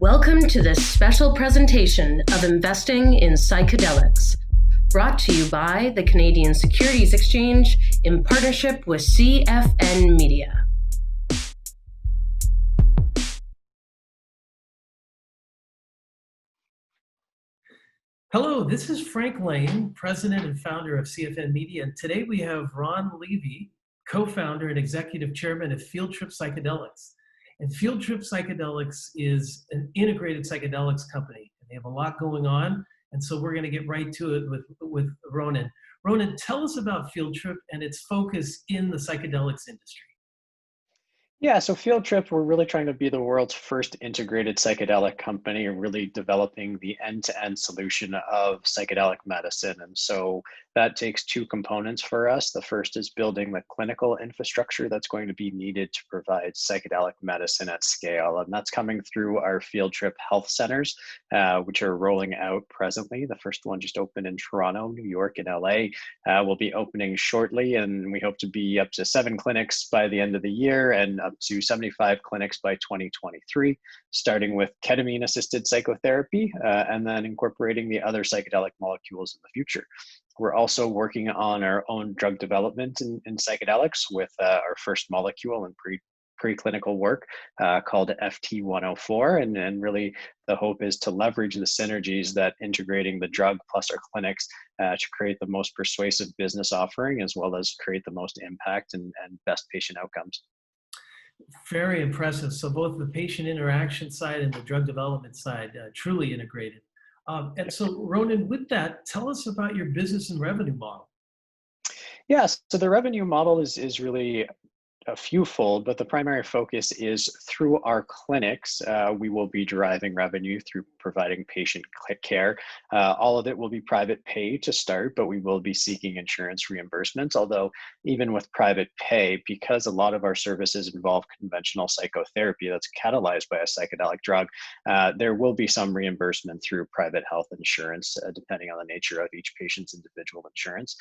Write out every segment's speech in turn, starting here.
Welcome to this special presentation of Investing in Psychedelics, brought to you by the Canadian Securities Exchange in partnership with CFN Media. Hello, this is Frank Lane, President and Founder of CFN Media, and today we have Ron Levy, Co-founder and Executive Chairman of Field Trip Psychedelics. And Field Trip Psychedelics is an integrated psychedelics company, and they have a lot going on, and so we're going to get right to it with Ronan. Ronan, tell us about Field Trip and its focus in the psychedelics industry. Yeah, so Field Trip, we're really trying to be the world's first integrated psychedelic company, really developing the end-to-end solution of psychedelic medicine. And so that takes two components for us. The first is building the clinical infrastructure that's going to be needed to provide psychedelic medicine at scale. And that's coming through our Field Trip health centers, which are rolling out presently. The first one just opened in Toronto, New York, and LA. Will be opening shortly, and we hope to be up to 7 clinics by the end of the year and up to 75 clinics by 2023, starting with ketamine-assisted psychotherapy and then incorporating the other psychedelic molecules in the future. We're also working on our own drug development in psychedelics with our first molecule in preclinical work called FT104, and really the hope is to leverage the synergies that integrating the drug plus our clinics to create the most persuasive business offering, as well as create the most impact and best patient outcomes. Very impressive. So both the patient interaction side and the drug development side truly integrated. And so Ronan, with that, tell us about your business and revenue model. Yes, so the revenue model is really a fewfold, but the primary focus is through our clinics. We will be deriving revenue through providing patient care. All of it will be private pay to start, but we will be seeking insurance reimbursements. Although even with private pay, because a lot of our services involve conventional psychotherapy that's catalyzed by a psychedelic drug, there will be some reimbursement through private health insurance, depending on the nature of each patient's individual insurance.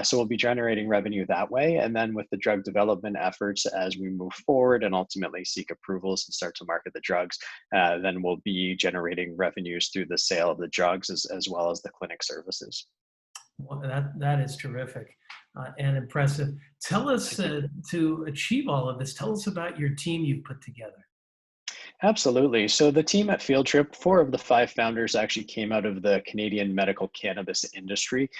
So we'll be generating revenue that way. And then with the drug development efforts, as we move forward and ultimately seek approvals and start to market the drugs, then we'll be generating revenues through the sale of the drugs as well as the clinic services. Well, that is terrific and impressive. Tell us, to achieve all of this, tell us about your team you've put together. Absolutely. So the team at Field Trip, 4 of the 5 founders actually came out of the Canadian medical cannabis industry.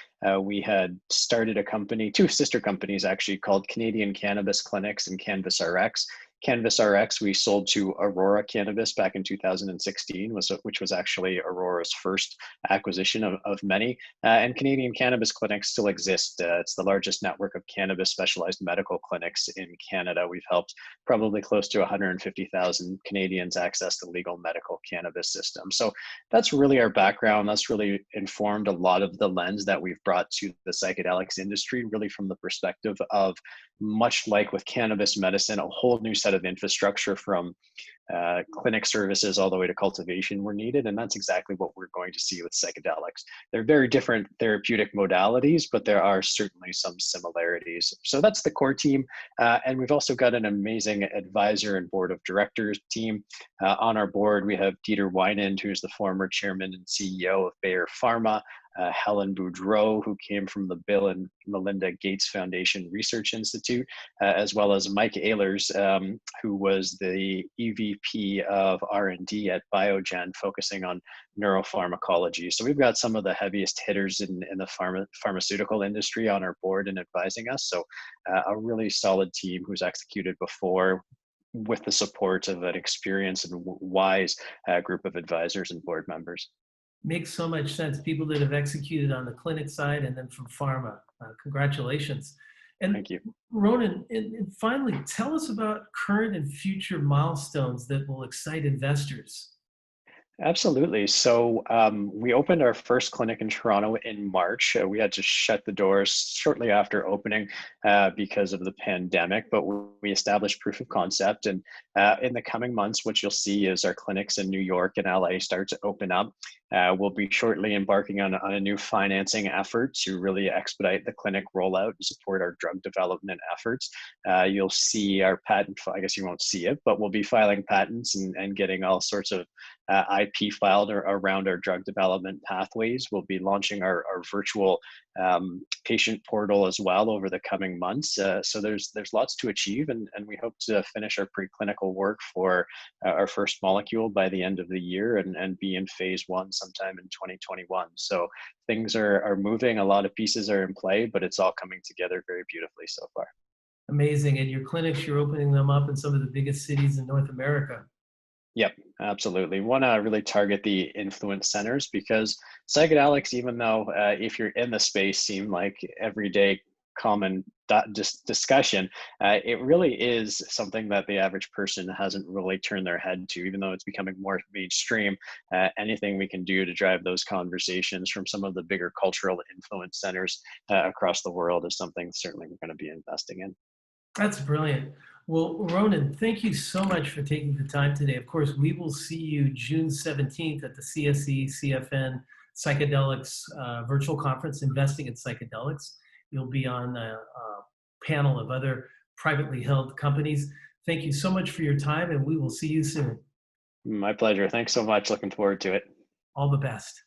We had started a company, 2 sister companies actually, called Canadian Cannabis Clinics and Canvas RX. Canvas RX we sold to Aurora Cannabis back in 2016, which was actually Aurora's first acquisition of many. And Canadian Cannabis Clinics still exist. It's the largest network of cannabis specialized medical clinics in Canada. We've helped probably close to 150,000 Canadians access the legal medical cannabis system. So that's really our background. That's really informed a lot of the lens that we've brought to the psychedelics industry, really from the perspective of, much like with cannabis medicine, a whole new set of infrastructure from clinic services all the way to cultivation were needed. And that's exactly what we're going to see with psychedelics. They're very different therapeutic modalities, but there are certainly some similarities. So that's the core team. And we've also got an amazing advisor and board of directors team. On our board, we have Dieter Weinand, who's the former chairman and CEO of Bayer Pharma, Helen Boudreau, who came from the Bill and Melinda Gates Foundation Research Institute, as well as Mike Ehlers, who was the EVP of R&D at Biogen, focusing on neuropharmacology. So we've got some of the heaviest hitters in the pharmaceutical industry on our board and advising us. So a really solid team who's executed before, with the support of an experienced and wise group of advisors and board members. Makes so much sense. People that have executed on the clinic side and then from pharma. Congratulations. And thank you. Ronan, and finally, tell us about current and future milestones that will excite investors. Absolutely. So we opened our first clinic in Toronto in March. We had to shut the doors shortly after opening because of the pandemic, but we established proof of concept. And in the coming months, what you'll see is our clinics in New York and LA start to open up. We'll be shortly embarking on a new financing effort to really expedite the clinic rollout and support our drug development efforts. You'll see our patent, I guess you won't see it, but we'll be filing patents and getting all sorts of IP filed around our drug development pathways. We'll be launching our virtual patient portal as well over the coming months. So there's lots to achieve, and we hope to finish our preclinical work for our first molecule by the end of the year and be in phase 1 sometime in 2021. So things are moving, a lot of pieces are in play, but it's all coming together very beautifully so far. Amazing. And your clinics, you're opening them up in some of the biggest cities in North America. Yep, absolutely. Want to really target the influence centers because psychedelics, even though if you're in the space, seem like everyday common discussion, it really is something that the average person hasn't really turned their head to, even though it's becoming more mainstream. Anything we can do to drive those conversations from some of the bigger cultural influence centers across the world is something certainly we're going to be investing in. That's brilliant. Well, Ronan, thank you so much for taking the time today. Of course, we will see you June 17th at the CSE CFN Psychedelics virtual conference, Investing in Psychedelics. You'll be on a panel of other privately held companies. Thank you so much for your time, and we will see you soon. My pleasure. Thanks so much. Looking forward to it. All the best.